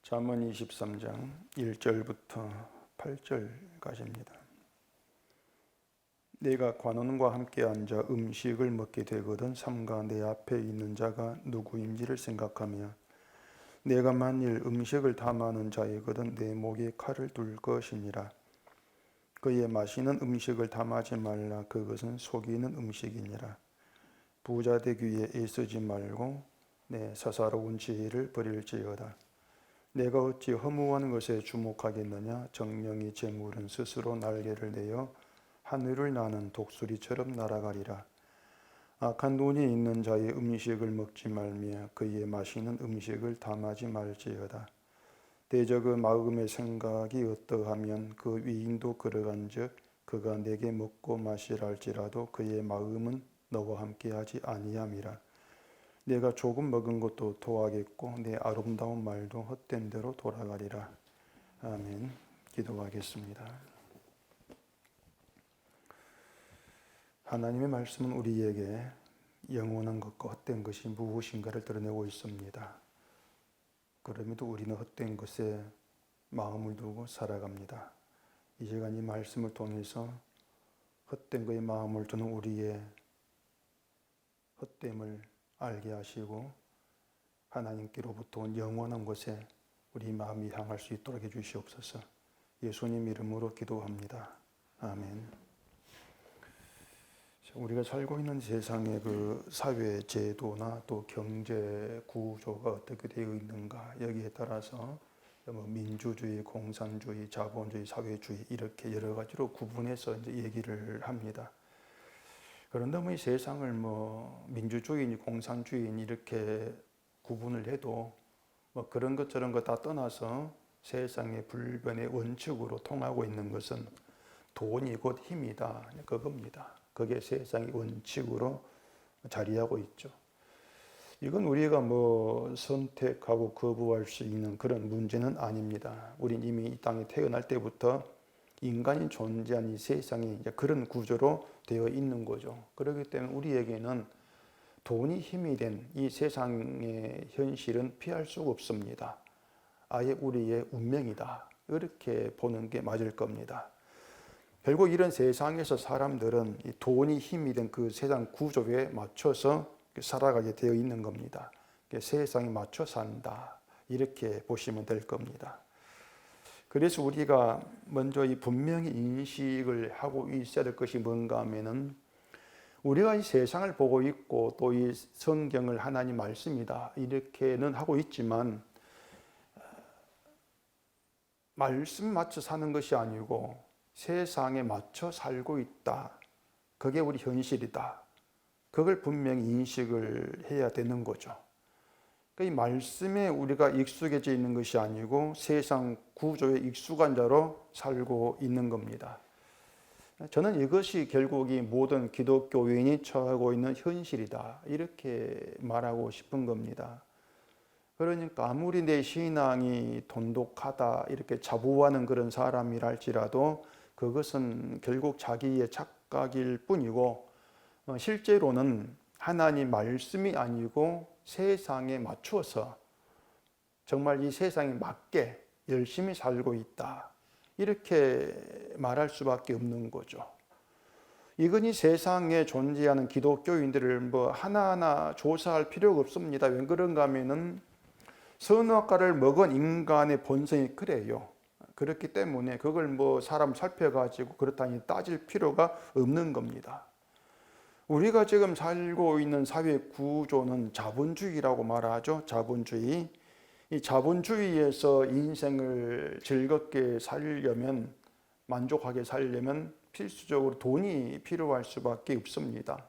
잠언 23장 1절부터 8절까지입니다. 내가 관원과 함께 앉아 음식을 먹게 되거든 삼가 내 앞에 있는 자가 누구인지를 생각하며 내가 만일 음식을 탐하는 자이거든 내 목에 칼을 둘 것이니라. 그의 마시는 음식을 탐하지 말라. 그것은 속이는 음식이니라. 부자 되기 위해 애쓰지 말고 내 사사로운 지혜를 버릴지어다. 내가 어찌 허무한 것에 주목하겠느냐. 정령이 재물은 스스로 날개를 내어 하늘을 나는 독수리처럼 날아가리라. 악한 눈이 있는 자의 음식을 먹지 말며 그의 마시는 음식을 탐하지 말지어다. 대저 그 마음의 생각이 어떠하면 그 위인도 걸어간즉 그가 내게 먹고 마시랄지라도 그의 마음은 너와 함께하지 아니함이라. 내가 조금 먹은 것도 토하겠고 내 아름다운 말도 헛된 대로 돌아가리라. 아멘. 기도하겠습니다. 하나님의 말씀은 우리에게 영원한 것과 헛된 것이 무엇인가를 드러내고 있습니다. 그럼에도 우리는 헛된 것에 마음을 두고 살아갑니다. 이 시간 이 말씀을 통해서 헛된 것에 마음을 두는 우리의 헛됨을 알게 하시고 하나님께로부터 온 영원한 곳에 우리 마음이 향할 수 있도록 해주시옵소서. 예수님 이름으로 기도합니다. 아멘. 우리가 살고 있는 세상의 그 사회 제도나 또 경제 구조가 어떻게 되어 있는가, 여기에 따라서 민주주의, 공산주의, 자본주의, 사회주의 이렇게 여러 가지로 구분해서 이제 얘기를 합니다. 그런데 이 세상을 민주주의니 공산주의니 이렇게 구분을 해도 그런 것 저런 거 다 떠나서 세상의 불변의 원칙으로 통하고 있는 것은 돈이 곧 힘이다. 그겁니다. 그게 세상의 원칙으로 자리하고 있죠. 이건 우리가 선택하고 거부할 수 있는 그런 문제는 아닙니다. 우린 이미 이 땅에 태어날 때부터 인간이 존재한 이 세상이 이제 그런 구조로 되어 있는 거죠. 그렇기 때문에 우리에게는 돈이 힘이 된 이 세상의 현실은 피할 수가 없습니다. 아예 우리의 운명이다. 이렇게 보는 게 맞을 겁니다. 결국 이런 세상에서 사람들은 이 돈이 힘이 된 그 세상 구조에 맞춰서 살아가게 되어 있는 겁니다. 세상에 맞춰 산다. 이렇게 보시면 될 겁니다. 그래서 우리가 먼저 이 분명히 인식을 하고 있어야 될 것이 뭔가 하면은 우리가 이 세상을 보고 있고 또 이 성경을 하나님 말씀이다 이렇게는 하고 있지만 말씀 맞춰 사는 것이 아니고 세상에 맞춰 살고 있다. 그게 우리 현실이다. 그걸 분명히 인식을 해야 되는 거죠. 이 말씀에 우리가 익숙해져 있는 것이 아니고 세상 구조에 익숙한 자로 살고 있는 겁니다. 저는 이것이 결국 이 모든 기독교인이 처하고 있는 현실이다. 이렇게 말하고 싶은 겁니다. 그러니까 아무리 내 신앙이 돈독하다 이렇게 자부하는 그런 사람이랄지라도 그것은 결국 자기의 착각일 뿐이고 실제로는 하나님 말씀이 아니고 세상에 맞추어서 정말 이 세상에 맞게 열심히 살고 있다. 이렇게 말할 수밖에 없는 거죠. 이건 이 세상에 존재하는 기독교인들을 하나하나 조사할 필요가 없습니다. 왜 그런가 하면은 선악과를 먹은 인간의 본성이 그래요. 그렇기 때문에 그걸 사람 살펴가지고 그렇다니 따질 필요가 없는 겁니다. 우리가 지금 살고 있는 사회 구조는 자본주의라고 말하죠. 자본주의. 이 자본주의에서 인생을 즐겁게 살려면, 만족하게 살려면 필수적으로 돈이 필요할 수밖에 없습니다.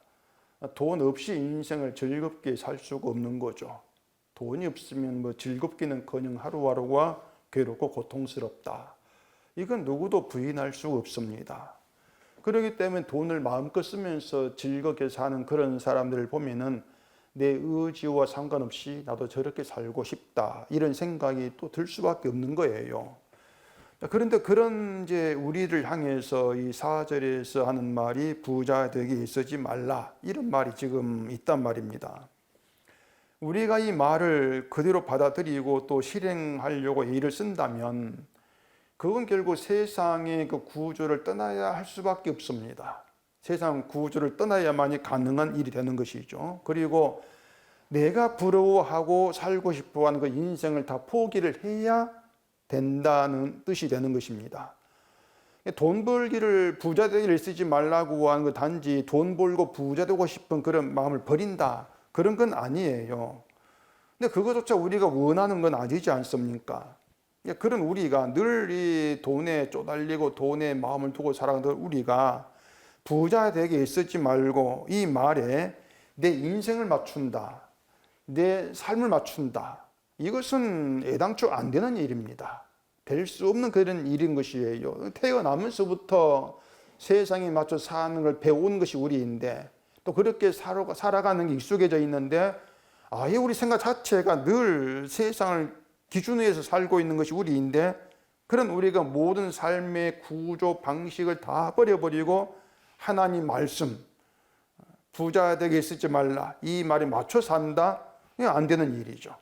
돈 없이 인생을 즐겁게 살 수가 없는 거죠. 돈이 없으면 즐겁기는커녕 하루하루가 괴롭고 고통스럽다. 이건 누구도 부인할 수 없습니다. 그렇기 때문에 돈을 마음껏 쓰면서 즐겁게 사는 그런 사람들을 보면은 내 의지와 상관없이 나도 저렇게 살고 싶다. 이런 생각이 또 들 수밖에 없는 거예요. 그런데 그런 이제 우리를 향해서 이 4절에서 하는 말이 부자 되게 있지 말라. 이런 말이 지금 있단 말입니다. 우리가 이 말을 그대로 받아들이고 또 실행하려고 애를 쓴다면 그건 결국 세상의 그 구조를 떠나야 할 수밖에 없습니다. 세상 구조를 떠나야만이 가능한 일이 되는 것이죠. 그리고 내가 부러워하고 살고 싶어하는 그 인생을 다 포기를 해야 된다는 뜻이 되는 것입니다. 돈 벌기를 부자 되기를 쓰지 말라고 하는 거 단지 돈 벌고 부자 되고 싶은 그런 마음을 버린다, 그런 건 아니에요. 근데 그것조차 우리가 원하는 건 아니지 않습니까? 그런 우리가 늘 이 돈에 쪼달리고 돈에 마음을 두고 살아가는 우리가 부자 되게 쓰지 말고 이 말에 내 인생을 맞춘다, 내 삶을 맞춘다, 이것은 애당초 안 되는 일입니다. 될 수 없는 그런 일인 것이에요. 태어나면서부터 세상에 맞춰 사는 걸 배운 것이 우리인데, 또 그렇게 살아가는 게 익숙해져 있는데 아예 우리 생각 자체가 늘 세상을 기준으로 해서 살고 있는 것이 우리인데, 그런 우리가 모든 삶의 구조 방식을 다 버려버리고 하나님 말씀, 부자 되게 쓰지 말라, 이 말에 맞춰 산다, 이건 안 되는 일이죠.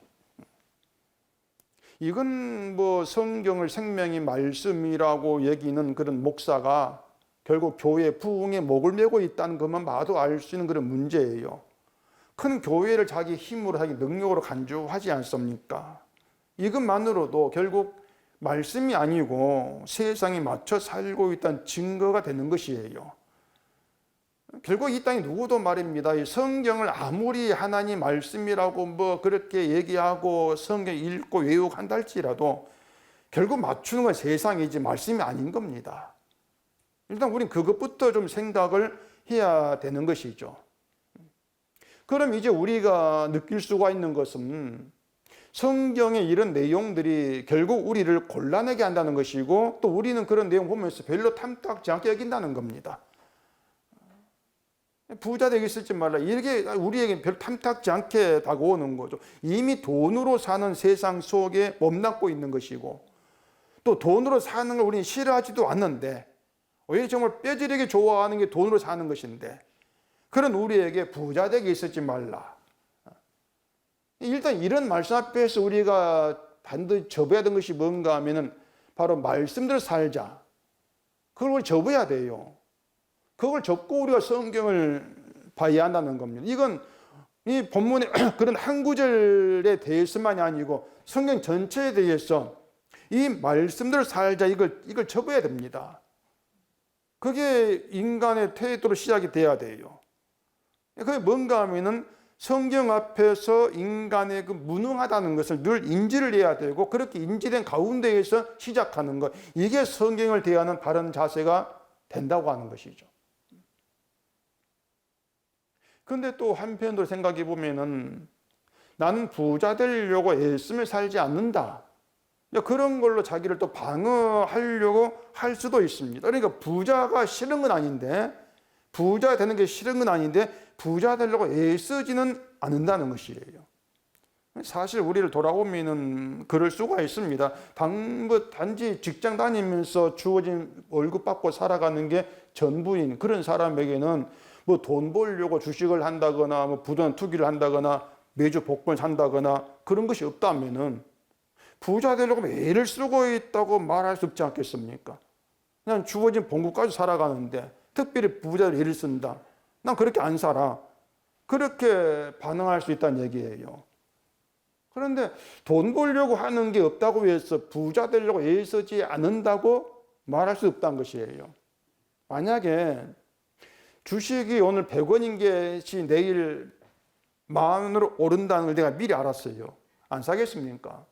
이건 뭐 성경을 생명의 말씀이라고 여기는 그런 목사가 결국 교회 부흥에 목을 메고 있다는 것만 봐도 알 수 있는 그런 문제예요. 큰 교회를 자기 힘으로, 자기 능력으로 간주하지 않습니까? 이것만으로도 결국 말씀이 아니고 세상에 맞춰 살고 있다는 증거가 되는 것이에요. 결국 이 땅에 누구도 말입니다, 이 성경을 아무리 하나님 말씀이라고 뭐 그렇게 얘기하고 성경 읽고 외우고 한다 할지라도 결국 맞추는 건 세상이지 말씀이 아닌 겁니다. 일단 우린 그것부터 좀 생각을 해야 되는 것이죠. 그럼 이제 우리가 느낄 수가 있는 것은 성경의 이런 내용들이 결국 우리를 곤란하게 한다는 것이고, 또 우리는 그런 내용 보면서 별로 탐탁지 않게 여긴다는 겁니다. 부자 되기 쓰지 말라, 이게 우리에게 별 탐탁지 않게 다가오는 거죠. 이미 돈으로 사는 세상 속에 몸담고 있는 것이고, 또 돈으로 사는 걸 우리는 싫어하지도 않는데, 왜 정말 뼈저리게 좋아하는 게 돈으로 사는 것인데, 그런 우리에게 부자 되게 쓰지 말라. 일단 이런 말씀 앞에서 우리가 반드시 접어야 되는 것이 뭔가 하면은 바로 말씀대로 살자, 그걸 접어야 돼요. 그걸 접고 우리가 성경을 봐야 한다는 겁니다. 이건 이 본문의 그런 한 구절에 대해서만이 아니고 성경 전체에 대해서 이 말씀대로 살자, 이걸 접어야 됩니다. 그게 인간의 태도로 시작이 돼야 돼요. 그게 뭔가 하면은 성경 앞에서 인간의 그 무능하다는 것을 늘 인지를 해야 되고, 그렇게 인지된 가운데에서 시작하는 것, 이게 성경을 대하는 바른 자세가 된다고 하는 것이죠. 그런데 또 한편으로 생각해 보면은 나는 부자 되려고 애쓰며 살지 않는다, 그런 걸로 자기를 또 방어하려고 할 수도 있습니다. 그러니까 부자가 싫은 건 아닌데, 부자 되는 게 싫은 건 아닌데 부자 되려고 애쓰지는 않는다는 것이에요. 사실 우리를 돌아보면은 그럴 수가 있습니다. 단지 직장 다니면서 주어진 월급 받고 살아가는 게 전부인 그런 사람에게는 뭐 돈 벌려고 주식을 한다거나 뭐 부동산 투기를 한다거나 매주 복권을 산다거나 그런 것이 없다면은 부자 되려고 애를 쓰고 있다고 말할 수 없지 않겠습니까? 그냥 주어진 봉급까지 살아가는데 특별히 부자를 애를 쓴다, 난 그렇게 안 살아, 그렇게 반응할 수 있다는 얘기예요. 그런데 돈 벌려고 하는 게 없다고 해서 부자 되려고 애 쓰지 않는다고 말할 수 없다는 것이에요. 만약에 주식이 오늘 100원인 것이 내일 10,000원으로 오른다는 걸 내가 미리 알았어요. 안 사겠습니까?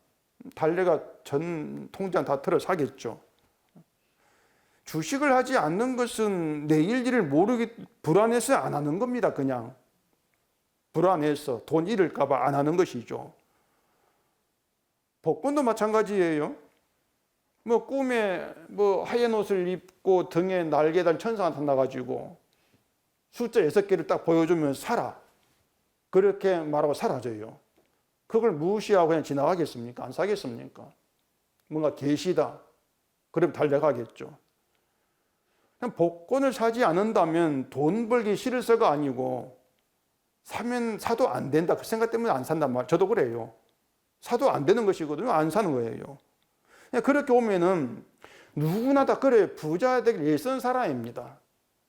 달래가 전 통장 다 틀어 사겠죠. 주식을 하지 않는 것은 내일 일을 불안해서 안 하는 겁니다. 그냥 불안해서 돈 잃을까 봐 안 하는 것이죠. 복권도 마찬가지예요. 뭐 꿈에 뭐 하얀 옷을 입고 등에 날개 달 천사가 나타나가지고 숫자 6개를 딱 보여주면 사라, 그렇게 말하고 사라져요. 그걸 무시하고 그냥 지나가겠습니까? 안 사겠습니까? 뭔가 계시다, 그럼 달려가겠죠. 그냥 복권을 사지 않는다면 돈 벌기 싫어서가 아니고 사면 사도 안 된다. 그 생각 때문에 안 산단 말이에요. 저도 그래요. 사도 안 되는 것이거든요. 안 사는 거예요. 그렇게 오면은 누구나 다 그래 부자 되길 애쓰는 사람입니다.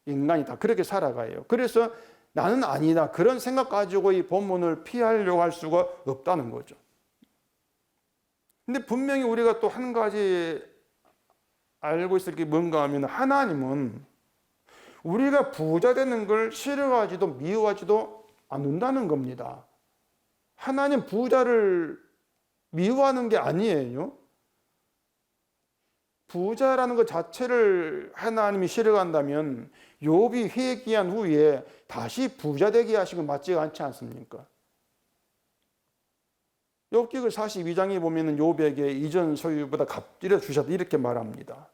인간이 다 그렇게 살아가요. 그래서 나는 아니다. 그런 생각 가지고 이 본문을 피하려고 할 수가 없다는 거죠. 근데 분명히 우리가 또 한 가지 알고 있을 게 뭔가 하면 하나님은 우리가 부자 되는 걸 싫어하지도 미워하지도 않는다는 겁니다. 하나님 부자를 미워하는 게 아니에요. 부자라는 것 자체를 하나님이 싫어한다면 욥이 회개한 후에 다시 부자 되게 하신 건 맞지 않지 않습니까? 욥기글 42장에 보면 욥에게 이전 소유보다 값지려 주셨다 이렇게 말합니다.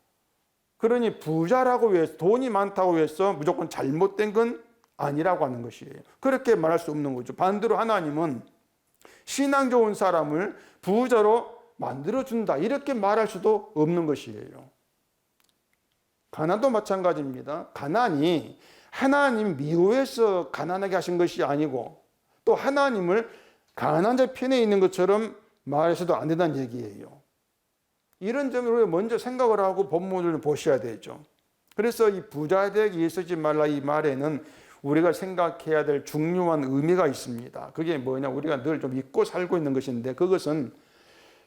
그러니 부자라고 해서 돈이 많다고 해서 무조건 잘못된 건 아니라고 하는 것이에요. 그렇게 말할 수 없는 거죠. 반대로 하나님은 신앙 좋은 사람을 부자로 만들어준다 이렇게 말할 수도 없는 것이에요. 가난도 마찬가지입니다. 가난이 하나님 미워해서 가난하게 하신 것이 아니고 또 하나님을 가난한 자 편에 있는 것처럼 말해서도 안 된다는 얘기예요. 이런 점으로 먼저 생각을 하고 본문을 보셔야 되죠. 그래서 이 부자 되기 애쓰지 말라 이 말에는 우리가 생각해야 될 중요한 의미가 있습니다. 그게 뭐냐? 우리가 늘 좀 잊고 살고 있는 것인데 그것은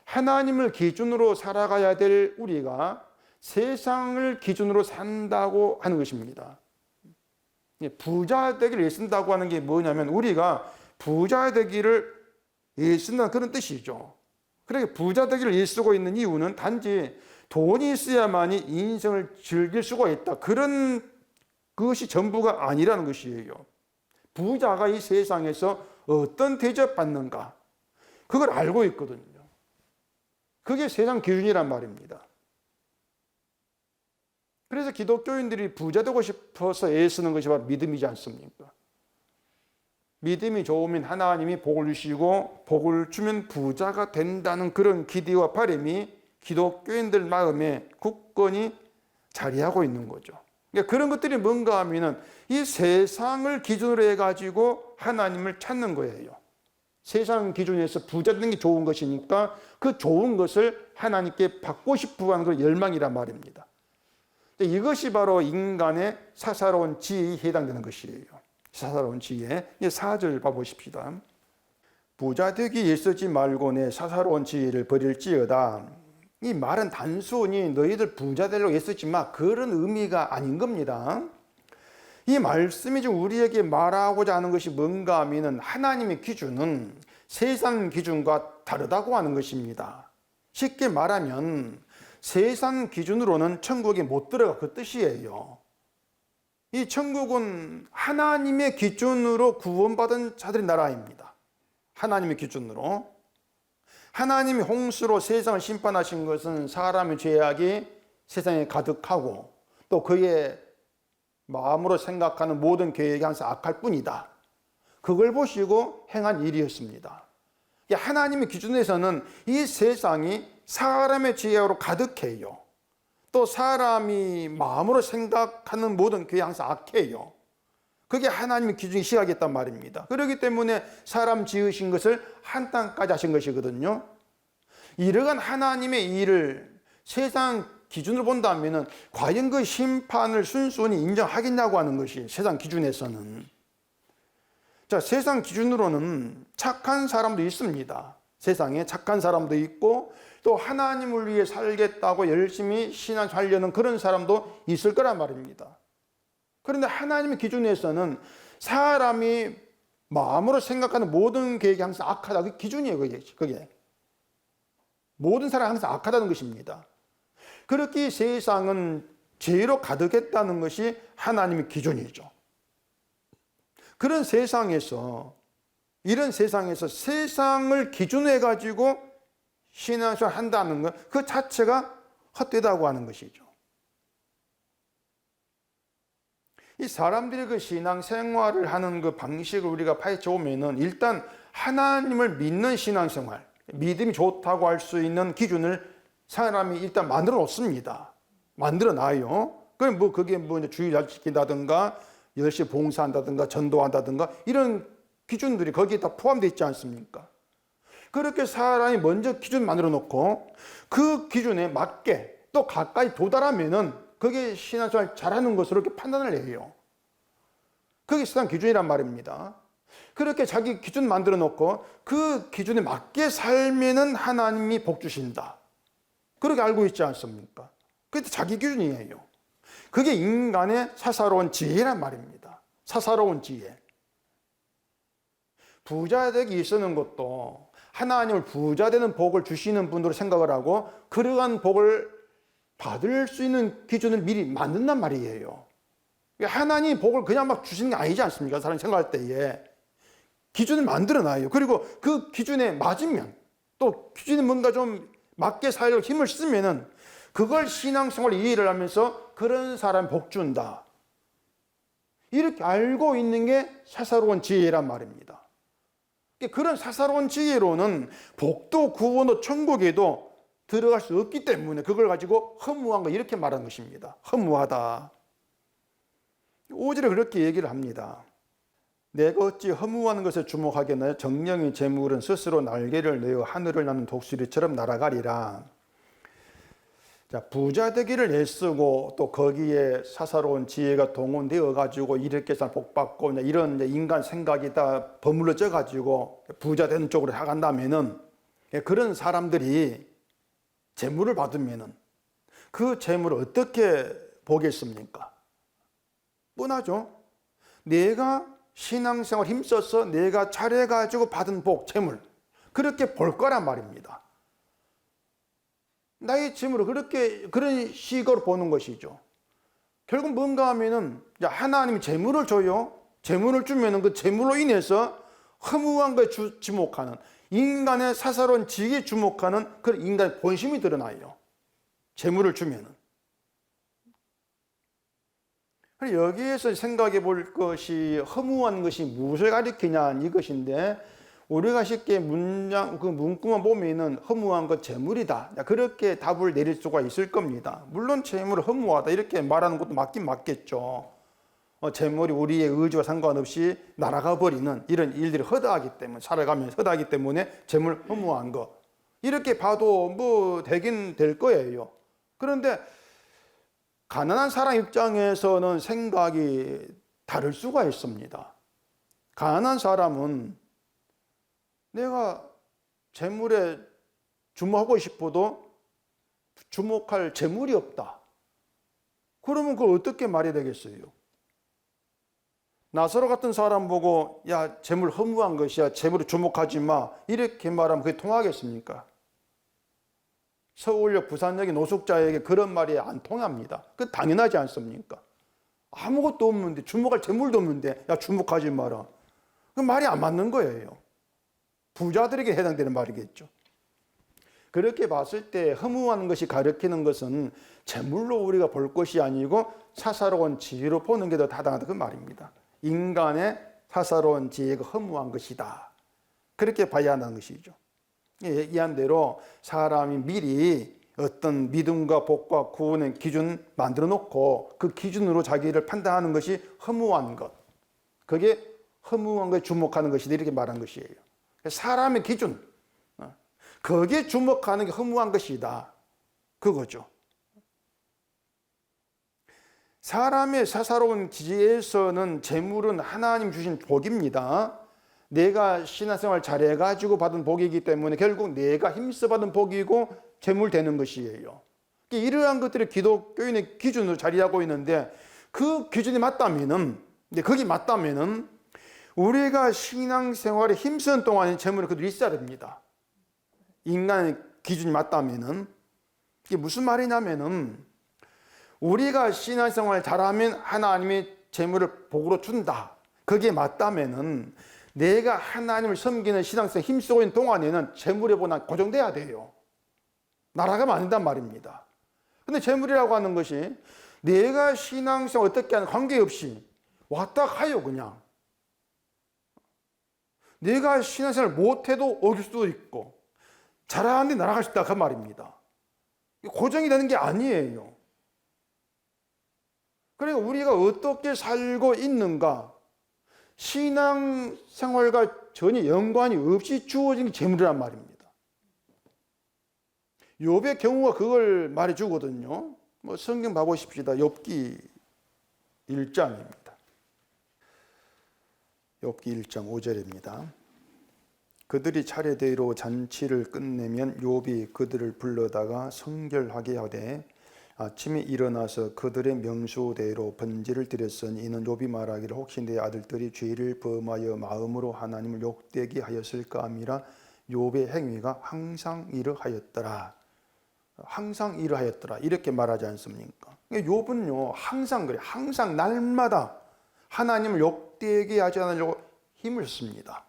하나님을 기준으로 살아가야 될 우리가 세상을 기준으로 산다고 하는 것입니다. 부자 되기를 애쓴다고 하는 게 뭐냐면 우리가 부자 되기를 애쓴다는 그런 뜻이죠. 그렇게 부자 되기를 애쓰고 있는 이유는 단지 돈이 있어야만이 인생을 즐길 수가 있다. 그런 것이 전부가 아니라는 것이에요. 부자가 이 세상에서 어떤 대접받는가 그걸 알고 있거든요. 그게 세상 기준이란 말입니다. 그래서 기독교인들이 부자 되고 싶어서 애쓰는 것이 바로 믿음이지 않습니까? 믿음이 좋으면 하나님이 복을 주시고 복을 주면 부자가 된다는 그런 기대와 바람이 기독교인들 마음에 굳건히 자리하고 있는 거죠. 그러니까 그런 것들이 뭔가 하면은 이 세상을 기준으로 해가지고 하나님을 찾는 거예요. 세상 기준에서 부자 되는 게 좋은 것이니까 그 좋은 것을 하나님께 받고 싶어 하는 그 열망이란 말입니다. 이것이 바로 인간의 사사로운 지혜에 해당되는 것이에요. 사사로운 지혜. 4절 봐보십시다. 부자 되기 애쓰지 말고 내 사사로운 지혜를 버릴지어다. 이 말은 단순히 너희들 부자 되려고 애쓰지 마 그런 의미가 아닌 겁니다. 이 말씀이 지금 우리에게 말하고자 하는 것이 뭔가 하면 하나님의 기준은 세상 기준과 다르다고 하는 것입니다. 쉽게 말하면 세상 기준으로는 천국에 못 들어가 그 뜻이에요. 이 천국은 하나님의 기준으로 구원받은 자들의 나라입니다. 하나님의 기준으로. 하나님이 홍수로 세상을 심판하신 것은 사람의 죄악이 세상에 가득하고 또 그의 마음으로 생각하는 모든 계획이 항상 악할 뿐이다. 그걸 보시고 행한 일이었습니다. 하나님의 기준에서는 이 세상이 사람의 죄악으로 가득해요. 또 사람이 마음으로 생각하는 모든 계획이 항상 악해요. 그게 하나님의 기준이 시작했단 말입니다. 그렇기 때문에 사람 지으신 것을 한 땅까지 하신 것이거든요. 이러한 하나님의 일을 세상 기준으로 본다면 과연 그 심판을 순순히 인정하겠냐고 하는 것이 세상 기준에서는. 자, 세상 기준으로는 착한 사람도 있습니다. 세상에 착한 사람도 있고 또 하나님을 위해 살겠다고 열심히 신앙하려는 그런 사람도 있을 거란 말입니다. 그런데 하나님의 기준에서는 사람이 마음으로 생각하는 모든 계획이 항상 악하다. 그게 기준이에요. 그게. 모든 사람이 항상 악하다는 것입니다. 그렇게 세상은 죄로 가득했다는 것이 하나님의 기준이죠. 그런 세상에서 이런 세상에서 세상을 기준으로 해가지고 신앙생활을 한다는 것 그 자체가 헛되다고 하는 것이죠. 이 사람들이 그 신앙생활을 하는 그 방식을 우리가 파헤쳐 보면은 일단 하나님을 믿는 신앙생활, 믿음이 좋다고 할 수 있는 기준을 사람이 일단 만들어 놓습니다. 만들어 놔요. 그럼 뭐 그게 뭐 주일 잘 지킨다든가 10시 봉사한다든가 전도한다든가 이런 기준들이 거기에 다 포함되어 있지 않습니까? 그렇게 사람이 먼저 기준 만들어 놓고 그 기준에 맞게 또 가까이 도달하면은 그게 신앙생활 잘하는 것으로 이렇게 판단을 해요. 그게 신앙 기준이란 말입니다. 그렇게 자기 기준 만들어 놓고 그 기준에 맞게 살면은 하나님이 복 주신다. 그렇게 알고 있지 않습니까? 그게 자기 기준이에요. 그게 인간의 사사로운 지혜란 말입니다. 사사로운 지혜. 부자 되기 위해서는 것도 하나님을 부자 되는 복을 주시는 분으로 생각을 하고 그러한 복을 받을 수 있는 기준을 미리 만든단 말이에요. 하나님이 복을 그냥 막 주시는 게 아니지 않습니까? 사람이 생각할 때에 기준을 만들어 놔요. 그리고 그 기준에 맞으면 또 기준에 뭔가 좀 맞게 살려고 힘을 쓰면은 그걸 신앙생활 이해를 하면서 그런 사람 복 준다. 이렇게 알고 있는 게 사사로운 지혜란 말입니다. 그런 사사로운 지혜로는 복도 구원도 천국에도 들어갈 수 없기 때문에 그걸 가지고 허무한 거 이렇게 말하는 것입니다. 허무하다. 5절에 그렇게 얘기를 합니다. 내가 어찌 허무한 것에 주목하겠나요? 정령의 재물은 스스로 날개를 내어 하늘을 나는 독수리처럼 날아가리라. 자, 부자 되기를 애쓰고 또 거기에 사사로운 지혜가 동원되어 가지고 이렇게 해서 복받고 이런 인간 생각이 다 버물러져 가지고 부자 되는 쪽으로 나간다면은 그런 사람들이 재물을 받으면은 그 재물을 어떻게 보겠습니까? 뻔하죠. 내가 신앙생활 힘써서 내가 잘해가지고 받은 복, 재물 그렇게 볼 거란 말입니다. 나의 재물을 그런 식으로 보는 것이죠. 결국 뭔가 하면은 하나님이 재물을 줘요. 재물을 주면은 그 재물로 인해서 허무한 것에 주목하는 인간의 사사로운 지혜에 주목하는 그런 인간의 본심이 드러나요. 재물을 주면은. 여기에서 생각해 볼 것이 허무한 것이 무엇을 가리키냐 이것인데 우리가 쉽게 문구만 보면은 허무한 것 재물이다. 그렇게 답을 내릴 수가 있을 겁니다. 물론 재물을 허무하다 이렇게 말하는 것도 맞긴 맞겠죠. 재물이 우리의 의지와 상관없이 날아가 버리는 이런 일들이 허다하기 때문에 살아가면서 허다하기 때문에 재물 허무한 거 이렇게 봐도 뭐 되긴 될 거예요. 그런데 가난한 사람 입장에서는 생각이 다를 수가 있습니다. 가난한 사람은 내가 재물에 주목하고 싶어도 주목할 재물이 없다. 그러면 그걸 어떻게 말해야 되겠어요? 나사로 같은 사람 보고 야 재물 허무한 것이야 재물에 주목하지 마 이렇게 말하면 그게 통하겠습니까? 서울역 부산역의 노숙자에게 그런 말이 안 통합니다. 그 당연하지 않습니까? 아무것도 없는데 주목할 재물도 없는데 야 주목하지 마라. 그 말이 안 맞는 거예요. 부자들에게 해당되는 말이겠죠. 그렇게 봤을 때 허무한 것이 가리키는 것은 재물로 우리가 볼 것이 아니고 사사로운 지혜로 보는 게 더 타당하다 그 말입니다. 인간의 사사로운 지혜가 허무한 것이다. 그렇게 봐야 한다는 것이죠. 얘기한 대로 사람이 미리 어떤 믿음과 복과 구원의 기준 만들어 놓고 그 기준으로 자기를 판단하는 것이 허무한 것. 그게 허무한 것에 주목하는 것이다 이렇게 말한 것이에요. 사람의 기준, 거기에 주목하는 게 허무한 것이다. 그거죠. 사람의 사사로운 지혜에서는 재물은 하나님 주신 복입니다. 내가 신앙생활 잘해가지고 받은 복이기 때문에 결국 내가 힘써 받은 복이고 재물 되는 것이에요. 이러한 것들이 기독교인의 기준으로 자리하고 있는데 그 기준이 맞다면은, 거기 맞다면은 우리가 신앙생활에 힘쓰는 동안에 재물을 그대로 있어야 됩니다. 인간의 기준이 맞다면은 이게 무슨 말이냐면은 우리가 신앙생활을 잘하면 하나님이 재물을 복으로 준다. 그게 맞다면은 내가 하나님을 섬기는 신앙생활에 힘쓰고 있는 동안에는 재물의 보나 고정돼야 돼요. 날아가면 안 된단 말입니다. 근데 재물이라고 하는 것이 내가 신앙생활 어떻게 하는 관계없이 왔다 가요 그냥. 내가 신앙생활 못해도 어길 수도 있고 잘하는데 날아갈 수 있다 그 말입니다. 고정이 되는 게 아니에요. 그러니까 우리가 어떻게 살고 있는가 신앙 생활과 전혀 연관이 없이 주어진 재물이란 말입니다. 욥의 경우가 그걸 말해 주거든요. 성경 봐보십시다. 욥기 1장입니다. 욥기 1장 5절입니다. 그들이 차례대로 잔치를 끝내면 욥이 그들을 불러다가 성결하게 하되 아침에 일어나서 그들의 명수대로 번제를 드렸으니 이는 욥이 말하기를 혹시 내 아들들이 죄를 범하여 마음으로 하나님을 욕되게 하였을까 함이라. 욥의 행위가 항상 이러하였더라. 항상 이러하였더라 이렇게 말하지 않습니까? 욥은요 항상 그래. 항상 날마다 하나님을 욕되게 하지 않으려고 힘을 씁니다.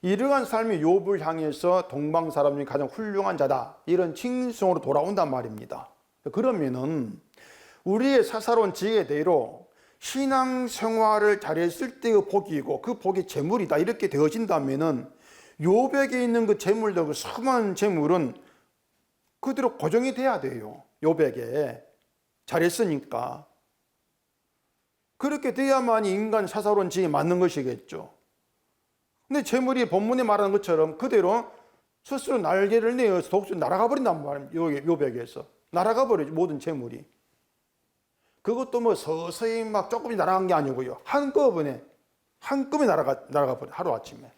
이러한 삶이 욥을 향해서 동방 사람 중에 가장 훌륭한 자다 이런 칭송으로 돌아온단 말입니다. 그러면은 우리의 사사로운 지혜대로 신앙생활을 잘했을 때의 복이고 그 복이 재물이다 이렇게 되어진다면은 욥에게 있는 그 재물들, 그 수많은 재물은 그대로 고정이 돼야 돼요. 욥에게 잘했으니까. 그렇게 돼야만 인간 사사로운 지혜에 맞는 것이겠죠. 근데 재물이 본문에 말하는 것처럼 그대로 스스로 날개를 내어서 독수리 날아가 버린단 말이에요. 욥에게서 날아가 버리죠. 모든 재물이. 그것도 서서히 막 조금씩 날아간 게 아니고요. 한꺼번에 날아가 버려. 하루아침에.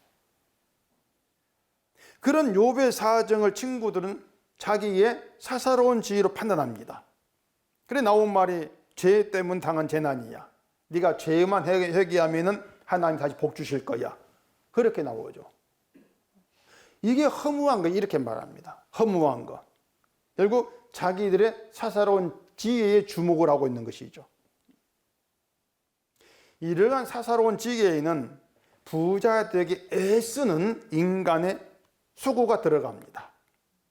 그런 욥의 사정을 친구들은 자기의 사사로운 지혜로 판단합니다. 그래 나온 말이 죄 때문 당한 재난이야. 네가 죄만 회개하면은 하나님 다시 복 주실 거야. 그렇게 나오죠. 이게 허무한 거 이렇게 말합니다. 허무한 거. 결국 자기들의 사사로운 지혜에 주목을 하고 있는 것이죠. 이러한 사사로운 지혜에는 부자 되기 애쓰는 인간의 수고가 들어갑니다.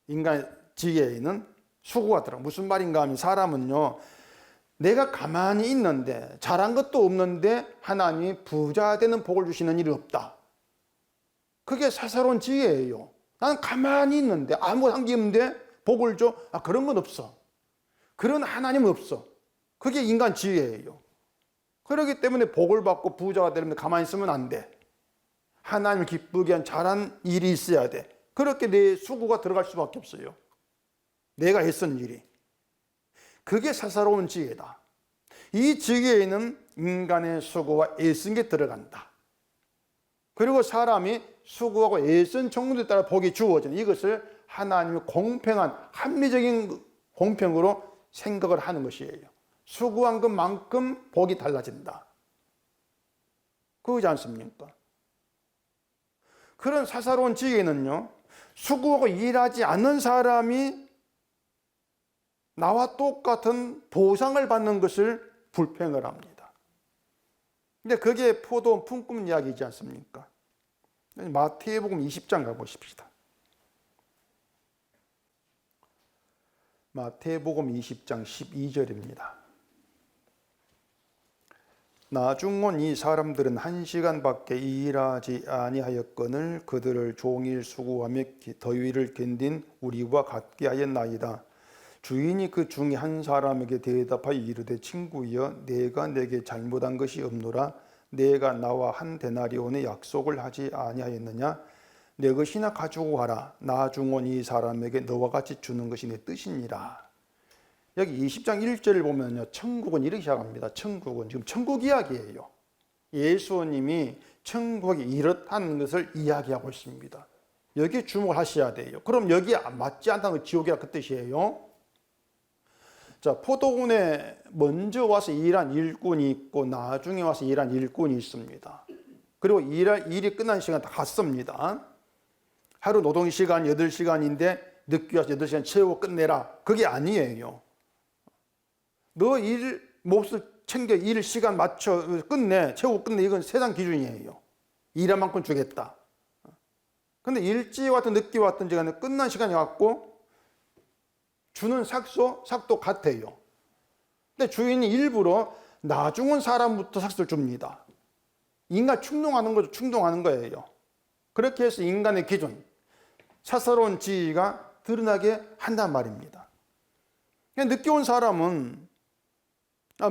인간의 지혜에는 수고가 들어갑니다. 무슨 말인가 하면 사람은요 내가 가만히 있는데 잘한 것도 없는데 하나님이 부자 되는 복을 주시는 일이 없다. 그게 사사로운 지혜예요. 나는 가만히 있는데 아무것도 한 게 없는데 복을 줘? 그런 건 없어. 그런 하나님은 없어. 그게 인간 지혜예요. 그렇기 때문에 복을 받고 부자가 되려면 가만히 있으면 안 돼. 하나님을 기쁘게 한 잘한 일이 있어야 돼. 그렇게 내 수고가 들어갈 수밖에 없어요. 내가 애쓴 일이. 그게 사사로운 지혜다. 이 지혜에는 인간의 수고와 애쓴 게 들어간다. 그리고 사람이 수고하고 애쓴 정도에 따라 복이 주어지는 이것을 하나님의 공평한 합리적인 공평으로 생각을 하는 것이에요. 수고한 것만큼 복이 달라진다. 그러지 않습니까? 그런 사사로운 지혜는요, 수고하고 일하지 않는 사람이 나와 똑같은 보상을 받는 것을 불평을 합니다. 근데 그게 포도원 품꾼 이야기이지 않습니까? 마태복음 20장 가보십시다. 마태복음 20장 12절입니다. 나중 온 이 사람들은 1시간밖에 일하지 아니하였거늘 그들을 종일 수고하며 더위를 견딘 우리와 같게 하였나이다. 주인이 그 중에 한 사람에게 대답하여 이르되 친구여 내가 내게 잘못한 것이 없노라. 내가 나와 한 데나리온의 약속을 하지 아니하였느냐. 내 것이나 가지고 가라. 나중 온 이 사람에게 너와 같이 주는 것이 내 뜻이니라. 여기 20장 1절을 보면요, 천국은 이렇게 시작합니다. 천국은 지금 천국 이야기예요. 예수님이 천국이 이렇다는 것을 이야기하고 있습니다. 여기에 주목을 하셔야 돼요. 그럼 여기에 맞지 않다는 건 지옥이라 그 뜻이에요. 자, 포도원에 먼저 와서 일한 일꾼이 있고 나중에 와서 일한 일꾼이 있습니다. 그리고 일이 끝난 시간 다 갔습니다. 하루 노동 시간 8시간인데 늦게 와서 8시간 채우고 끝내라. 그게 아니에요. 너 일 몫을 챙겨 일 시간 맞춰 끝내, 채우고 끝내. 이건 세상 기준이에요. 일한 만큼 주겠다. 근데 일찍 왔든 늦게 왔든 간에 끝난 시간이 왔고 주는 삭도 같아요. 근데 주인이 일부러 나중 온 사람부터 삭스를 줍니다. 인간 충동하는 거죠. 충동하는 거예요. 그렇게 해서 인간의 기준, 사사로운 지혜가 드러나게 한단 말입니다. 늦게 온 사람은,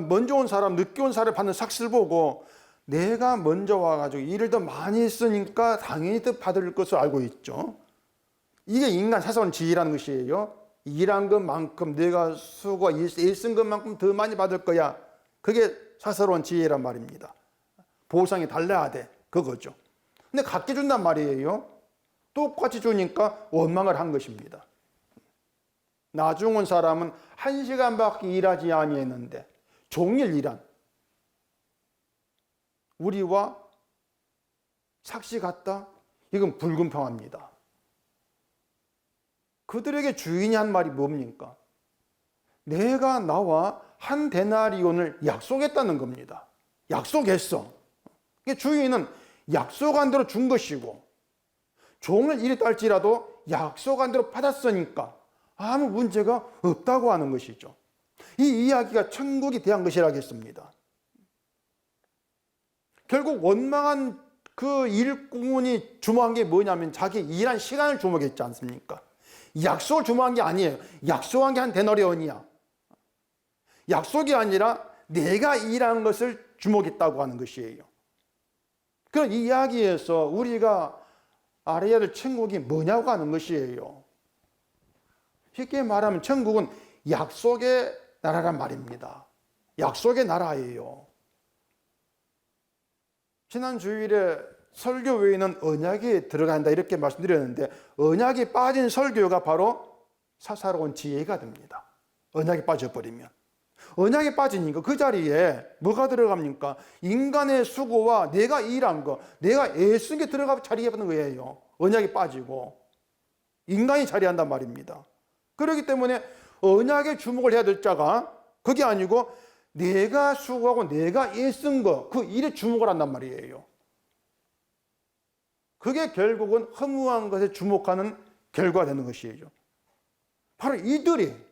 먼저 온 사람, 늦게 온 사람이 받는 삭스를 보고 내가 먼저 와가지고 일을 더 많이 했으니까 당연히 더 받을 것을 알고 있죠. 이게 인간 사사로운 지혜라는 것이에요. 일한 것만큼 내가 수고 일쓴 것만큼 더 많이 받을 거야. 그게 사사로운 지혜란 말입니다. 보상이 달라야 돼. 그거죠. 근데 같게 준단 말이에요. 똑같이 주니까 원망을 한 것입니다. 나 죽은 사람은 1시간밖에 일하지 아니했는데 종일 일한 우리와 삭시 같다? 이건 불공평합니다. 그들에게 주인이 한 말이 뭡니까? 내가 나와 한 데나리온을 약속했다는 겁니다. 약속했어. 주인은 약속한 대로 준 것이고 종을 이리 딸지라도 약속한 대로 받았으니까 아무 문제가 없다고 하는 것이죠. 이 이야기가 천국이 대한 것이라겠습니다. 결국 원망한 그 일꾼이 주목한 게 뭐냐면 자기 일한 시간을 주목했지 않습니까? 약속을 주목한 게 아니에요. 약속한 게 한 데나리온이야. 약속이 아니라 내가 일한 것을 주목했다고 하는 것이에요. 그런 이야기에서 우리가 알아야 될 천국이 뭐냐고 하는 것이에요. 쉽게 말하면 천국은 약속의 나라란 말입니다. 약속의 나라예요. 지난 주일에 설교 외에는 언약이 들어간다 이렇게 말씀드렸는데 언약이 빠진 설교가 바로 사사로운 지혜가 됩니다. 언약이 빠져버리면. 언약이 빠지니까 그 자리에 뭐가 들어갑니까? 인간의 수고와 내가 일한 거, 내가 애쓴 게 들어가 자리에 있는 거예요. 언약이 빠지고 인간이 자리한단 말입니다. 그렇기 때문에 언약에 주목을 해야 될 자가 그게 아니고 내가 수고하고 내가 애쓴 거, 그 일에 주목을 한단 말이에요. 그게 결국은 허무한 것에 주목하는 결과가 되는 것이에요. 바로 이들이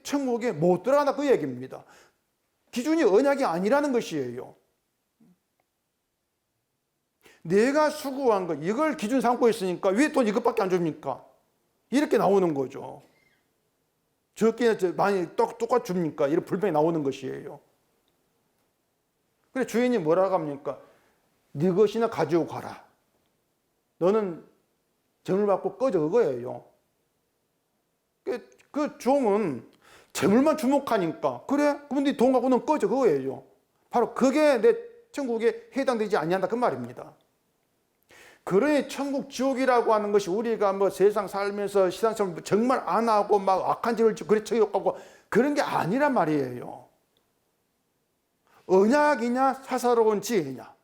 천국에 못 들어간다 그 얘기입니다. 기준이 언약이 아니라는 것이에요. 내가 수고한 것, 이걸 기준 삼고 있으니까 왜 돈 이것밖에 안 줍니까? 이렇게 나오는 거죠. 적게 많이 똑같이 줍니까? 이런 불평이 나오는 것이에요. 그래 주인이 뭐라고 합니까? 네 것이나 가지고 가라. 너는 재물 받고 꺼져 그거예요. 그 종은 재물만 주목하니까 그래? 그럼 네 돈 갖고는 꺼져 그거예요. 바로 그게 내 천국에 해당되지 아니한다 그 말입니다. 그러니 천국 지옥이라고 하는 것이 우리가 뭐 세상 살면서 신앙생활 정말 안 하고 막 악한 짓을 그래 처욕하고 그런 게 아니란 말이에요. 언약이냐 사사로운 지혜냐.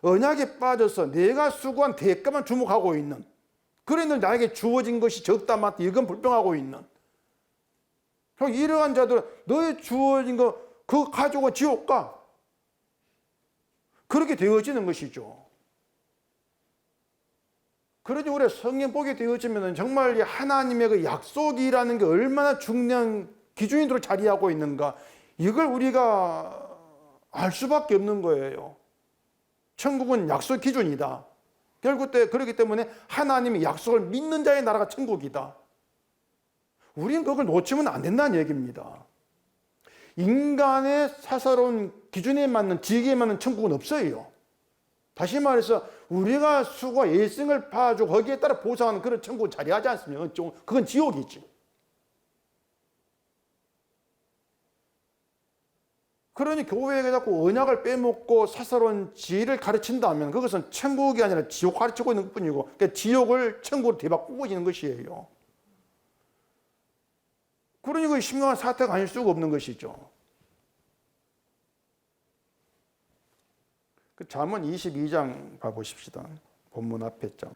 언약에 빠져서 내가 수고한 대가만 주목하고 있는 그래는 나에게 주어진 것이 적다 많다 이건 불평하고 있는 이러한 자들은 너의 주어진 거 그거 가지고 지옥 가. 그렇게 되어지는 것이죠. 그러니 우리가 성경 보게 되어지면 정말 하나님의 그 약속이라는 게 얼마나 중요한 기준으로 자리하고 있는가 이걸 우리가 알 수밖에 없는 거예요. 천국은 약속 기준이다. 결국 그렇기 때문에 하나님의 약속을 믿는 자의 나라가 천국이다. 우리는 그걸 놓치면 안 된다는 얘기입니다. 인간의 사사로운 기준에 맞는 지혜에 맞는 천국은 없어요. 다시 말해서 우리가 수고와 예승을 봐주고 거기에 따라 보상하는 그런 천국은 자리하지 않습니까? 그건 지옥이지. 그러니 교회가 자꾸 언약을 빼먹고 사사로운 지혜를 가르친다면 그것은 천국이 아니라 지옥 가르치고 있는 것뿐이고 그러니까 지옥을 천국으로 뒤바꾸고 있는 것이에요. 그러니 그 심각한 사태가 아닐 수가 없는 것이죠. 그 잠언 22장 봐보십시다. 본문 앞에 장.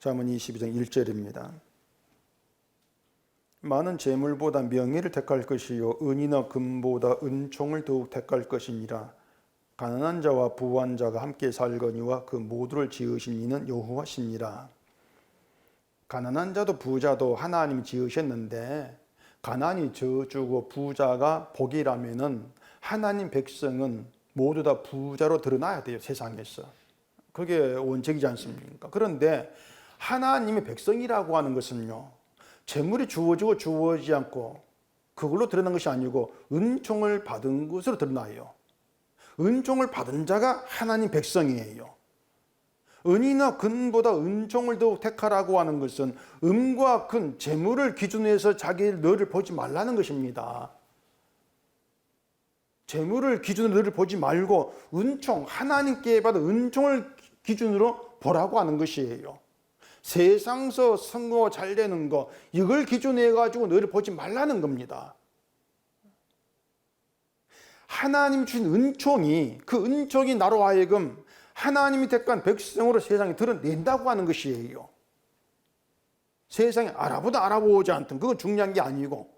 잠언 22장 1절입니다. 많은 재물보다 명예를 택할 것이요 은이나 금보다 은총을 더욱 택할 것이니라. 가난한 자와 부한 자가 함께 살거니와 그 모두를 지으신 이는 여호와시니라. 가난한 자도 부자도 하나님이 지으셨는데 가난이 저주고 부자가 복이라면은 하나님 백성은 모두 다 부자로 드러나야 돼요. 세상에서. 그게 원칙이지 않습니까? 그런데 하나님의 백성이라고 하는 것은요. 재물이 주어지고 주어지지 않고 그걸로 드러난 것이 아니고 은총을 받은 것으로 드러나요. 은총을 받은 자가 하나님 백성이에요. 은이나 금보다 은총을 더욱 택하라고 하는 것은 음과 금, 재물을 기준으로 해서 자기를 너를 보지 말라는 것입니다. 재물을 기준으로 너를 보지 말고 은총, 하나님께 받은 은총을 기준으로 보라고 하는 것이에요. 세상서 성공하고 잘 되는 거, 이걸 기준으로 해가지고 너를 보지 말라는 겁니다. 하나님 주신 은총이, 그 은총이 나로 하여금 하나님이 택한 백성으로 세상에 드러낸다고 하는 것이에요. 세상에 알아보다 알아보지 않든 그건 중요한 게 아니고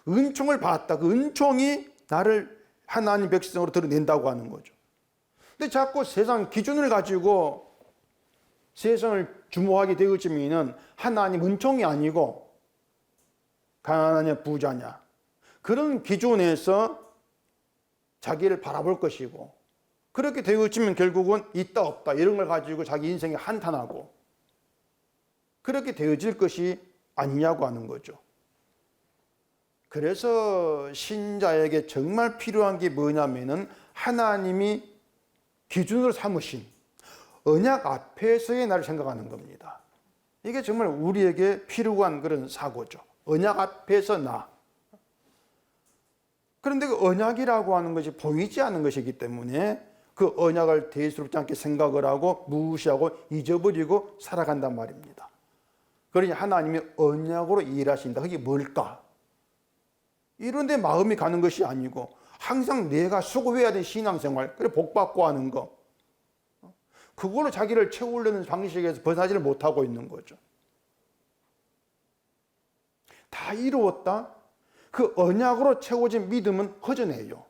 은총을 받았다. 그 은총이 나를 하나님 백성으로 드러낸다고 하는 거죠. 근데 자꾸 세상 기준을 가지고 세상을 주목하게 되어지면 하나님 은총이 아니고 가난하냐 부자냐 그런 기준에서 자기를 바라볼 것이고, 그렇게 되어지면 결국은 있다 없다 이런 걸 가지고 자기 인생에 한탄하고 그렇게 되어질 것이 아니냐고 하는 거죠. 그래서 신자에게 정말 필요한 게 뭐냐면은 하나님이 기준으로 삼으신 언약 앞에서의 나를 생각하는 겁니다. 이게 정말 우리에게 필요한 그런 사고죠. 언약 앞에서 나. 그런데 그 언약이라고 하는 것이 보이지 않는 것이기 때문에 그 언약을 대수롭지 않게 생각을 하고 무시하고 잊어버리고 살아간단 말입니다. 그러니 하나님이 언약으로 일하신다. 그게 뭘까? 이런 데 마음이 가는 것이 아니고 항상 내가 수고해야 되는 신앙생활, 그래 복받고 하는 거, 그걸로 자기를 채우려는 방식에서 벗어나지를 못하고 있는 거죠. 다 이루었다? 그 언약으로 채워진 믿음은 허전해요.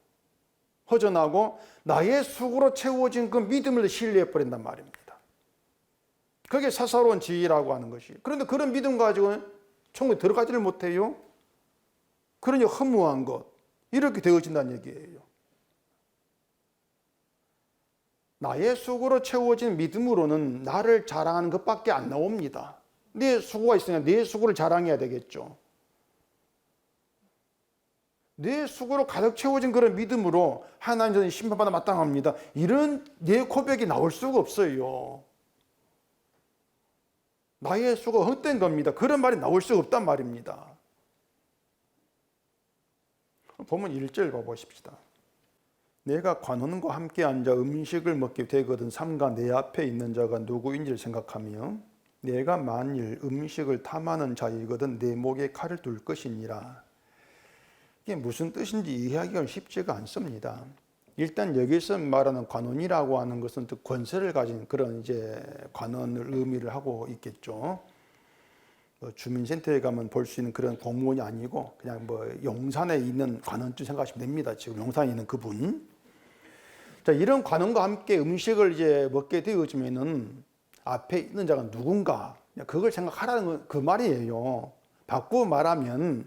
허전하고 나의 수고로 채워진 그 믿음을 신뢰해버린단 말입니다. 그게 사사로운 지혜라고 하는 것이. 그런데 그런 믿음 가지고는 천국에 들어가지를 못해요. 그러니 허무한 것, 이렇게 되어진다는 얘기예요. 나의 수고로 채워진 믿음으로는 나를 자랑하는 것밖에 안 나옵니다. 내 수고가 있으면 내 수고를 자랑해야 되겠죠. 내 수고로 가득 채워진 그런 믿음으로 하나님 전에 심판받아 마땅합니다. 이런 내 고백이 나올 수가 없어요. 나의 수고가 헛된 겁니다. 그런 말이 나올 수가 없단 말입니다. 보면 1절 봐보십시다. 내가 관원과 함께 앉아 음식을 먹게 되거든 삼가 내 앞에 있는 자가 누구인지를 생각하며 내가 만일 음식을 탐하는 자이거든 내 목에 칼을 둘 것이니라. 이게 무슨 뜻인지 이해하기가 쉽지가 않습니다. 일단 여기서 말하는 관원이라고 하는 것은 또 권세를 가진 그런 이제 관원을 의미를 하고 있겠죠. 주민센터에 가면 볼 수 있는 그런 공무원이 아니고 그냥 용산에 있는 관원쯤 생각하시면 됩니다. 지금 용산에 있는 그분. 자, 이런 관원과 함께 음식을 이제 먹게 되어지면은 앞에 있는 자가 누군가 그걸 생각하라는 그 말이에요. 바꾸어 말하면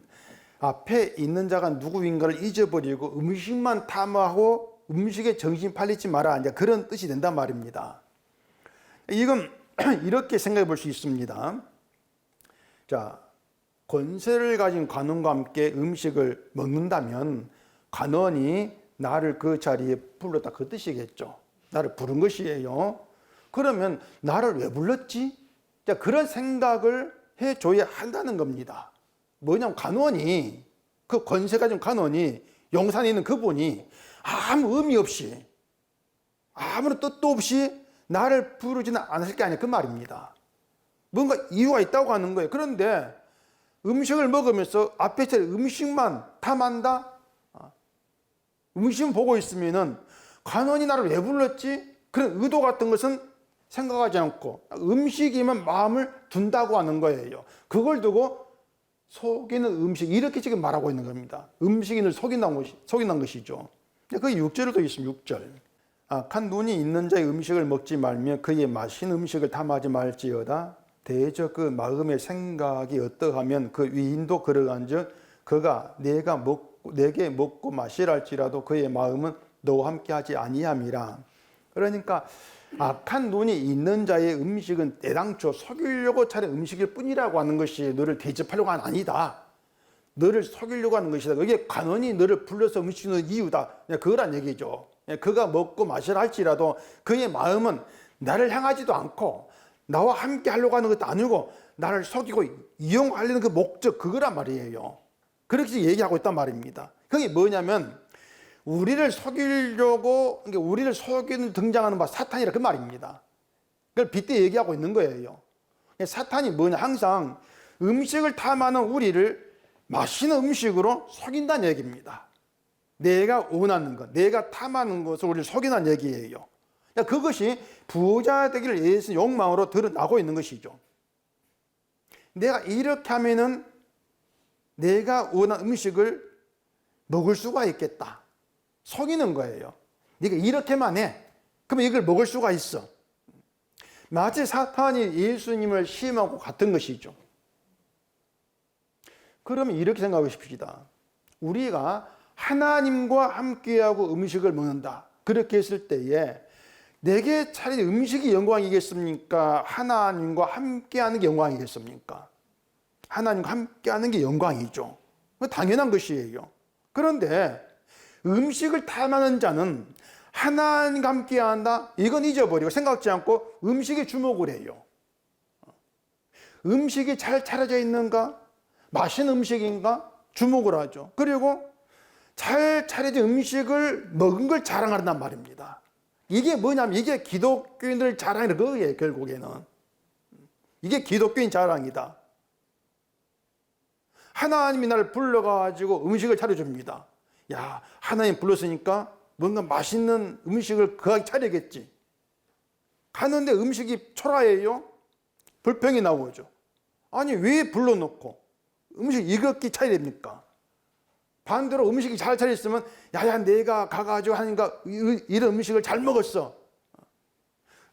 앞에 있는 자가 누구인가를 잊어버리고 음식만 탐하고 음식에 정신 팔리지 마라. 이제 그런 뜻이 된단 말입니다. 이건 이렇게 생각해 볼 수 있습니다. 자, 권세를 가진 관원과 함께 음식을 먹는다면 관원이 나를 그 자리에 불렀다 그 뜻이겠죠. 나를 부른 것이에요. 그러면 나를 왜 불렀지? 자, 그런 생각을 해줘야 한다는 겁니다. 뭐냐면 관원이, 그 권세 가진 관원이 용산에 있는 그분이 아무 의미 없이 아무런 뜻도 없이 나를 부르지는 않았을 게 아니야 그 말입니다. 뭔가 이유가 있다고 하는 거예요. 그런데 음식을 먹으면서 앞에서 음식만 탐한다? 음식 보고 있으면은 관원이 나를 왜 불렀지? 그런 의도 같은 것은 생각하지 않고 음식이면 마음을 둔다고 하는 거예요. 그걸 두고 속이는 음식, 이렇게 지금 말하고 있는 겁니다. 음식인을 속인다는 것이죠. 그게 6절에 또 있습니다. 6절. 악한 눈이 있는 자의 음식을 먹지 말며 그의 맛있는 음식을 탐하지 말지어다. 대저 그 마음의 생각이 어떠하면 그 위인도 그러한즉 그가 내게 먹고 마시랄지라도 그의 마음은 너와 함께하지 아니함이라. 그러니까 악한 눈이 있는 자의 음식은 애당초 속이려고 차린 음식일 뿐이라고 하는 것이 너를 대접하려고 하는 아니다. 너를 속이려고 하는 것이다. 그게 관원이 너를 불러서 음식을 이유다. 그거란 얘기죠. 그가 먹고 마시라 할지라도 그의 마음은 나를 향하지도 않고 나와 함께 하려고 하는 것도 아니고 나를 속이고 이용하려는 그 목적, 그거란 말이에요. 그렇게 얘기하고 있단 말입니다. 그게 뭐냐면 우리를 속이려고, 그러니까 우리를 속이는 등장하는 사탄이라 그 말입니다. 그걸 빗대 얘기하고 있는 거예요. 사탄이 뭐냐, 항상 음식을 탐하는 우리를 맛있는 음식으로 속인다는 얘기입니다. 내가 원하는 것, 내가 탐하는 것을 우리를 속이는 얘기예요. 그것이 부자 되기를 위해서 욕망으로 드러나고 있는 것이죠. 내가 이렇게 하면은 내가 원하는 음식을 먹을 수가 있겠다. 속이는 거예요. 네가 이렇게만 해. 그러면 이걸 먹을 수가 있어. 마치 사탄이 예수님을 시험하고 같은 것이죠. 그러면 이렇게 생각하고 싶으시다. 우리가 하나님과 함께하고 음식을 먹는다. 그렇게 했을 때에 내게 차라리 음식이 영광이겠습니까? 하나님과 함께하는 게 영광이겠습니까? 하나님과 함께하는 게 영광이죠. 당연한 것이에요. 그런데 음식을 탐하는 자는 하나님과 함께한다? 이건 잊어버리고 생각지 않고 음식에 주목을 해요. 음식이 잘 차려져 있는가? 맛있는 음식인가? 주목을 하죠. 그리고 잘 차려진 음식을 먹은 걸 자랑한단 말입니다. 이게 뭐냐면 이게 기독교인들 자랑이라는 거예요. 결국에는 이게 기독교인 자랑이다. 하나님이 나를 불러가지고 음식을 차려줍니다. 야, 하나님 불렀으니까 뭔가 맛있는 음식을 거하게 차리겠지. 가는데 음식이 초라해요? 불평이 나오죠. 아니, 왜 불러놓고 음식 이렇게 차려야 반대로 음식이 잘 차렸으면 야야 내가 가가지고 하니까 이런 음식을 잘 먹었어.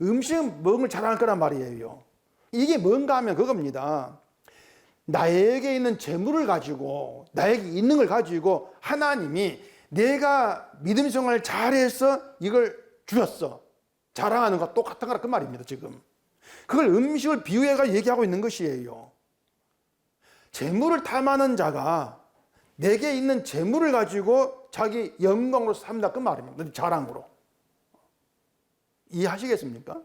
음식은 먹은 걸 자랑할 거란 말이에요. 이게 뭔가 하면 그겁니다. 나에게 있는 재물을 가지고, 나에게 있는 걸 가지고 하나님이 내가 믿음 생활을 잘해서 이걸 주셨어. 자랑하는 것과 똑같은 거라 그 말입니다. 지금 그걸 음식을 비유해가 얘기하고 있는 것이에요. 재물을 탐하는 자가 내게 있는 재물을 가지고 자기 영광으로 삼다 그 말입니다. 자랑으로. 이해하시겠습니까?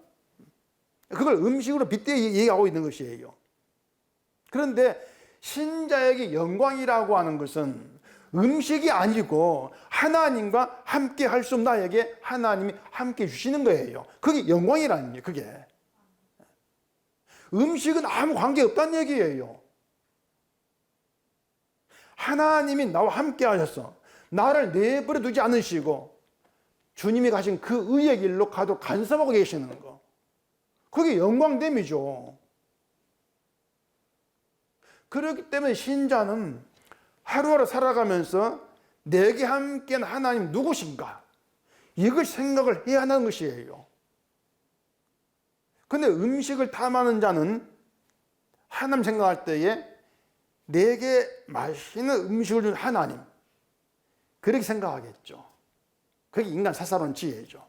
그걸 음식으로 빗대어 얘기하고 있는 것이에요. 그런데 신자에게 영광이라고 하는 것은 음식이 아니고 하나님과 함께 할 수 없는 나에게 하나님이 함께 주시는 거예요. 그게 영광이라는 거예요. 그게 음식은 아무 관계 없다는 얘기예요. 하나님이 나와 함께 하셔서 나를 내버려 두지 않으시고 주님이 가신 그 의의 길로 가도록 간섭하고 계시는 거, 그게 영광됨이죠. 그렇기 때문에 신자는 하루하루 살아가면서 내게 함께한 하나님 누구신가, 이걸 생각을 해야 하는 것이에요. 그런데 음식을 탐하는 자는 하나님 생각할 때에 내게 맛있는 음식을 준 하나님, 그렇게 생각하겠죠. 그게 인간 사사로운 지혜죠.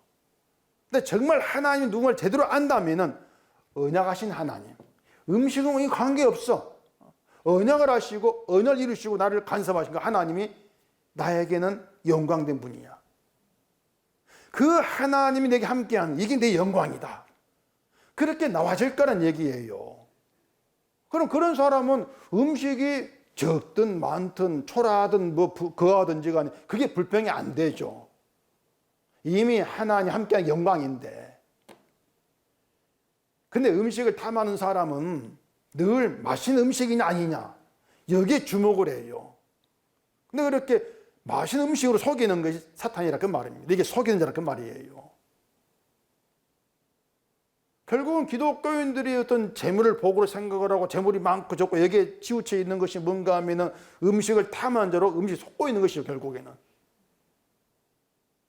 근데 정말 하나님이 누군가를 제대로 안다면은 언약하신 하나님, 음식은 관계없어. 언약을 하시고 언약을 이루시고 나를 간섭하신 그 하나님이 나에게는 영광된 분이야. 그 하나님이 내게 함께하는 이게 내 영광이다. 그렇게 나와질 거란 얘기예요. 그럼 그런 사람은 음식이 적든 많든 초라하든 뭐 거하든지 간에 그게 불평이 안 되죠. 이미 하나님 함께하는 영광인데. 근데 음식을 탐하는 사람은 늘 맛있는 음식이냐 아니냐 여기에 주목을 해요. 근데 그렇게 맛있는 음식으로 속이는 것이 사탄이라 그 말입니다. 이게 속이는 자라 그 말이에요. 결국은 기독교인들이 어떤 재물을 복으로 생각을 하고 재물이 많고 적고 여기에 치우쳐 있는 것이 뭔가 하면은 음식을 탐한 자로 음식이 속고 있는 것이죠. 결국에는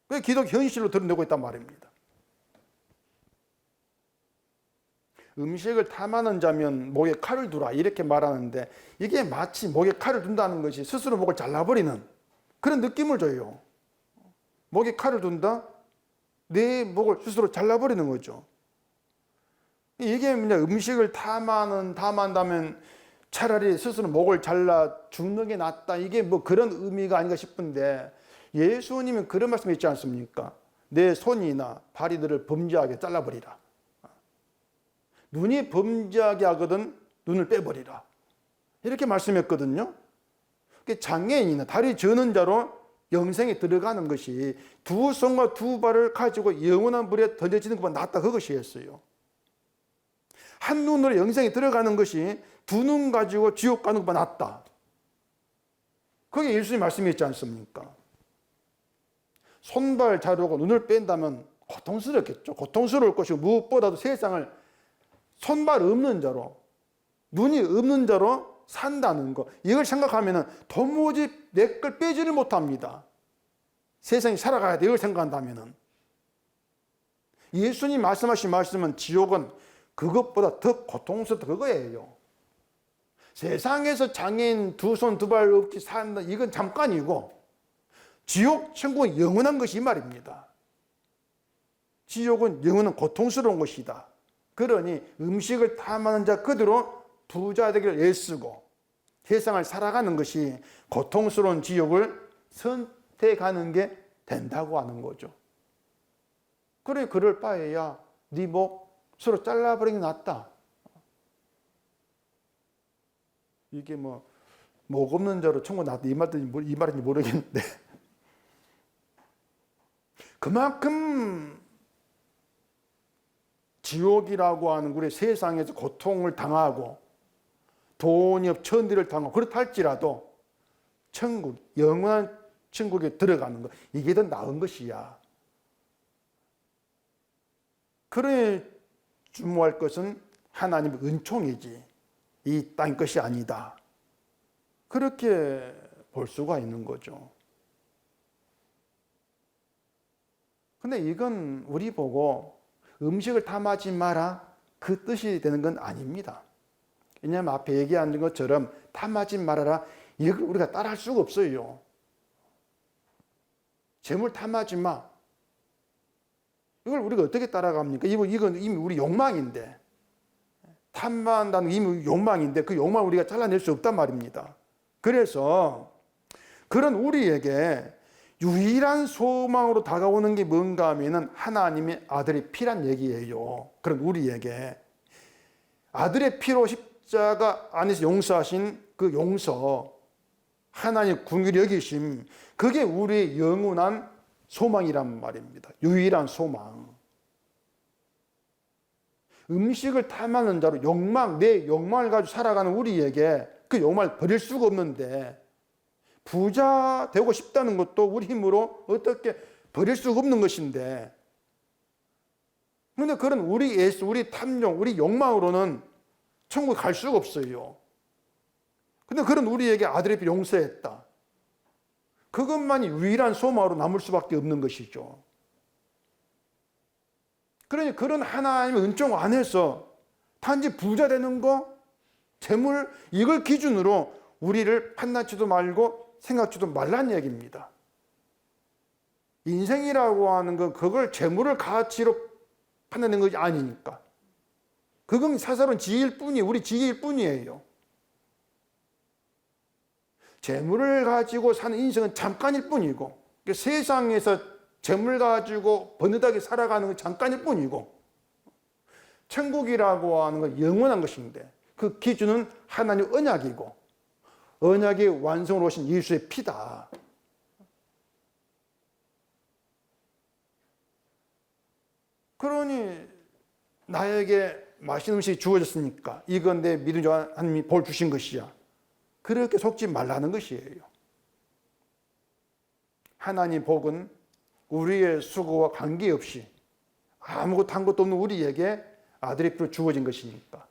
그게 기독 현실로 드러내고 있단 말입니다. 음식을 탐하는 자면 목에 칼을 두라 이렇게 말하는데 이게 마치 목에 칼을 둔다는 것이 스스로 목을 잘라버리는 그런 느낌을 줘요. 목에 칼을 둔다? 내 목을 스스로 잘라버리는 거죠. 이게 음식을 탐한다면 차라리 스스로 목을 잘라 죽는 게 낫다. 이게 뭐 그런 의미가 아닌가 싶은데 예수님은 그런 말씀 있지 않습니까? 내 손이나 발이 너를 범죄하게 잘라버리라. 눈이 범죄하게 하거든 눈을 빼버리라. 이렇게 말씀했거든요. 장애인이나 다리 저는 자로 영생에 들어가는 것이 두 손과 두 발을 가지고 영원한 불에 던져지는 것보다 낫다, 그것이었어요. 한 눈으로 영생에 들어가는 것이 두 눈 가지고 지옥 가는 것보다 낫다. 그게 예수님 말씀이었지 않습니까? 손발 자르고 눈을 뺀다면 고통스럽겠죠. 고통스러울 것이고 무엇보다도 세상을 손발 없는 자로, 눈이 없는 자로 산다는 거, 이걸 생각하면 도무지 내 걸 빼지를 못합니다. 세상에 살아가야 돼, 이걸 생각한다면. 예수님 말씀하신 말씀은 지옥은 그것보다 더 고통스럽다, 그거예요. 세상에서 장애인 두 손 두 발 없이 산다, 이건 잠깐이고 지옥 천국은 영원한 것이 이 말입니다. 지옥은 영원한 고통스러운 것이다. 그러니 음식을 탐하는 자 그대로 부자 되기를 애쓰고 세상을 살아가는 것이 고통스러운 지옥을 선택하는 게 된다고 하는 거죠. 그래, 그럴 바에야 네 목 서로 잘라버리는 게 낫다. 이게 목 없는 자로 천국 낫다, 이 말인지 모르겠는데 그만큼 지옥이라고 하는 우리 세상에서 고통을 당하고 돈이 없 천대를 당하고 그렇다 할지라도 천국, 영원한 천국에 들어가는 것, 이게 더 나은 것이야. 그러니 주목할 것은 하나님의 은총이지 이 땅 것이 아니다. 그렇게 볼 수가 있는 거죠. 근데 이건 우리 보고 음식을 탐하지 마라, 그 뜻이 되는 건 아닙니다. 왜냐하면 앞에 얘기한 것처럼 탐하지 말아라, 이걸 우리가 따라할 수가 없어요. 재물 탐하지 마, 이걸 우리가 어떻게 따라갑니까? 이건 이미 우리 욕망인데, 탐한다는 게 이미 욕망인데 그 욕망을 우리가 잘라낼 수 없단 말입니다. 그래서 그런 우리에게 유일한 소망으로 다가오는 게 뭔가 하면은 하나님의 아들의 피란 얘기예요. 그런 우리에게 아들의 피로 십자가 안에서 용서하신 그 용서, 하나님의 긍휼히 여기심, 그게 우리의 영원한 소망이란 말입니다. 유일한 소망. 음식을 탐하는 자로 욕망, 내 욕망을 가지고 살아가는 우리에게 그 욕망을 버릴 수가 없는데, 부자 되고 싶다는 것도 우리 힘으로 어떻게 버릴 수가 없는 것인데, 그런데 그런 우리 예수, 우리 탐욕, 우리 욕망으로는 천국에 갈 수가 없어요. 근데 그런 우리에게 아들의 피 용서했다, 그것만이 유일한 소망으로 남을 수밖에 없는 것이죠. 그러니 그런 하나님의 은총 안에서 단지 부자 되는 거, 재물, 이걸 기준으로 우리를 판단치도 말고 생각지도 말란 얘기입니다. 인생이라고 하는 건 그걸 재물을 가치로 판단하는 것이 아니니까. 그건 사실은 지혜일 뿐이에요. 우리 지혜일 뿐이에요. 재물을 가지고 사는 인생은 잠깐일 뿐이고, 세상에서 재물 가지고 번듯하게 살아가는 건 잠깐일 뿐이고, 천국이라고 하는 건 영원한 것인데 그 기준은 하나님의 언약이고, 언약의 완성으로 오신 예수의 피다. 그러니 나에게 맛있는 음식이 주어졌으니까 이건 내 믿음 중 하나님이 볼 주신 것이야, 그렇게 속지 말라는 것이에요. 하나님 복은 우리의 수고와 관계없이 아무것도 한 것도 없는 우리에게 아들의 피로 주어진 것이니까.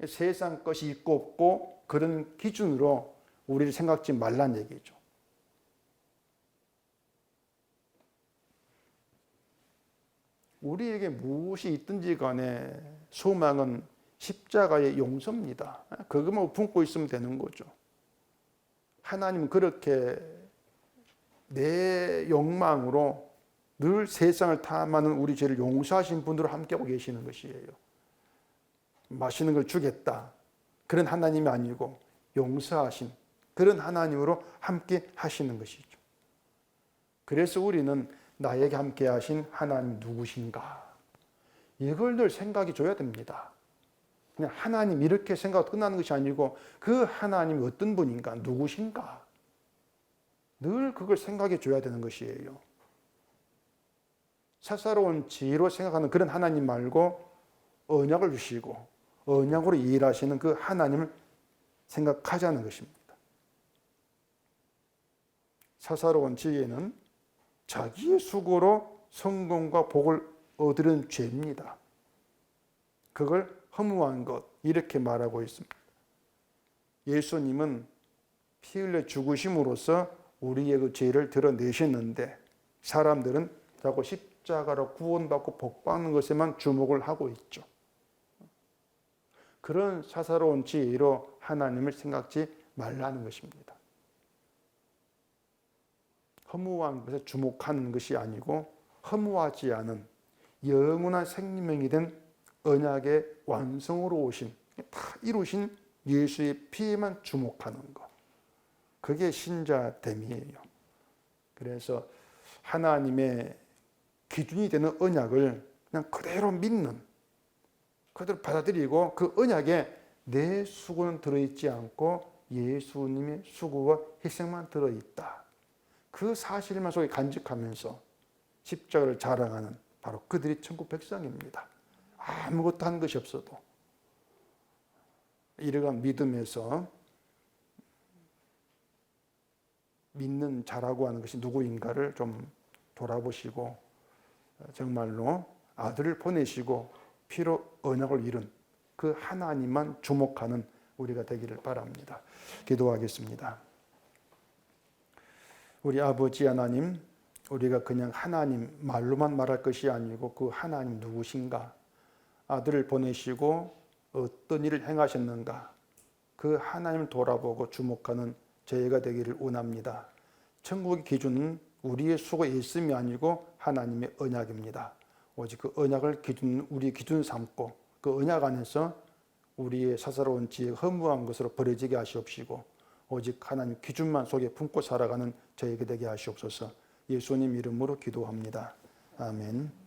세상 것이 있고 없고 그런 기준으로 우리를 생각지 말란 얘기죠. 우리에게 무엇이 있든지 간에 소망은 십자가의 용서입니다. 그것만 품고 있으면 되는 거죠. 하나님은 그렇게 내 욕망으로 늘 세상을 탐하는 우리 죄를 용서하신 분들과 함께하고 계시는 것이에요. 맛있는 걸 주겠다, 그런 하나님이 아니고 용서하신 그런 하나님으로 함께 하시는 것이죠. 그래서 우리는 나에게 함께 하신 하나님 누구신가? 이걸 늘 생각해 줘야 됩니다. 그냥 하나님 이렇게 생각하고 끝나는 것이 아니고 그 하나님이 어떤 분인가? 누구신가? 늘 그걸 생각해 줘야 되는 것이에요. 사사로운 지혜로 생각하는 그런 하나님 말고 언약을 주시고 언약으로 일하시는 그 하나님을 생각하자는 것입니다. 사사로운 지혜는 자기의 수고로 성공과 복을 얻으려는 죄입니다. 그걸 허무한 것 이렇게 말하고 있습니다. 예수님은 피 흘려 죽으심으로써 우리의 그 죄를 드러내셨는데 사람들은 자꾸 십자가로 구원받고 복받는 것에만 주목을 하고 있죠. 그런 사사로운 지혜로 하나님을 생각지 말라는 것입니다. 허무한 것에 주목하는 것이 아니고 허무하지 않은 영원한 생명이 된 언약의 완성으로 오신 다 이루신 예수의 피에만 주목하는 것. 그게 신자됨이에요. 그래서 하나님의 기준이 되는 언약을 그냥 그대로 믿는, 그대로 받아들이고 그 언약에 내 수고는 들어있지 않고 예수님의 수고와 희생만 들어있다. 그 사실만 속에 간직하면서 십자가를 자랑하는 바로 그들이 천국 백성입니다. 아무것도 한 것이 없어도 이러한 믿음에서 믿는 자라고 하는 것이 누구인가를 좀 돌아보시고 정말로 아들을 보내시고 피로 언약을 이룬 그 하나님만 주목하는 우리가 되기를 바랍니다. 기도하겠습니다. 우리 아버지 하나님, 우리가 그냥 하나님 말로만 말할 것이 아니고 그 하나님 누구신가? 아들을 보내시고 어떤 일을 행하셨는가? 그 하나님을 돌아보고 주목하는 저희가 되기를 원합니다. 천국의 기준은 우리의 수고의 일심이 아니고 하나님의 언약입니다. 오직 그 언약을 우리 기준 삼고 그 언약 안에서 우리의 사사로운 지혜 허무한 것으로 버려지게 하시옵시고 오직 하나님 기준만 속에 품고 살아가는 저에게 되게 하시옵소서. 예수님 이름으로 기도합니다. 아멘.